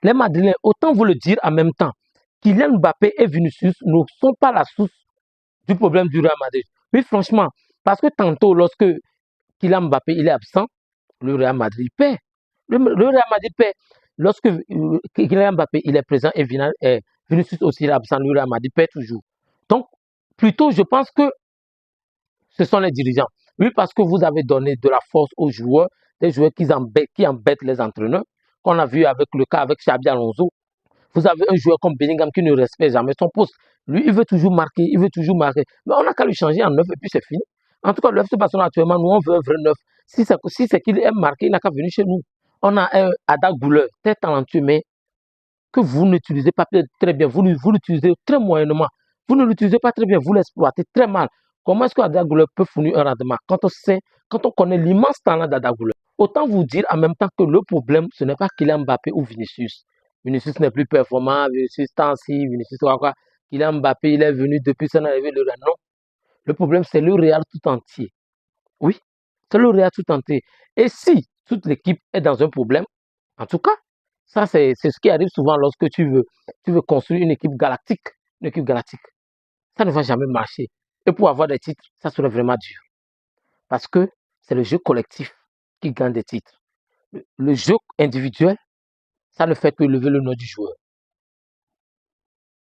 Les Madrilènes, autant vous le dire en même temps, Kylian Mbappé et Vinicius ne sont pas la source du problème du Real Madrid. Oui, franchement, parce que tantôt, lorsque Kylian Mbappé il est absent, le Real Madrid perd. Le Real Madrid perd. Lorsque Kylian Mbappé il est présent et Vinicius aussi est absent, le Real Madrid perd toujours. Donc, plutôt, je pense que ce sont les dirigeants. Oui, parce que vous avez donné de la force aux joueurs, des joueurs qui embêtent les entraîneurs, qu'on a vu avec le cas avec Xabi Alonso. Vous avez un joueur comme Bellingham qui ne respecte jamais son poste. Lui, il veut toujours marquer, il veut toujours marquer. Mais on n'a qu'à lui changer en neuf et puis c'est fini. En tout cas, le FC Barcelone actuellement, nous, on veut un vrai neuf. Si c'est qu'il aime marquer, il n'a qu'à venir chez nous. On a un Ada Gouleur, très talentueux, mais que vous n'utilisez pas très bien. Vous l'utilisez très moyennement. Vous ne l'utilisez pas très bien, vous l'exploitez très mal. Comment est-ce qu'Ada Gouleur peut fournir un rendement quand on connaît l'immense talent d'Ada Gouleur? Autant vous dire en même temps que le problème, ce n'est pas Kylian Mbappé ou Vinicius. Vinicius n'est plus performant, Vinicius tant-ci, Vinicius quoi. Kylian Mbappé, il est venu depuis son arrivée le Real. Non. Le problème, c'est le Real tout entier. Oui, c'est le Real tout entier. Et si toute l'équipe est dans un problème, en tout cas, ça c'est ce qui arrive souvent lorsque tu veux construire une équipe galactique. Une équipe galactique. Ça ne va jamais marcher. Et pour avoir des titres, ça serait vraiment dur. Parce que c'est le jeu collectif qui gagne des titres. Le jeu individuel, ça ne fait que lever le nom du joueur.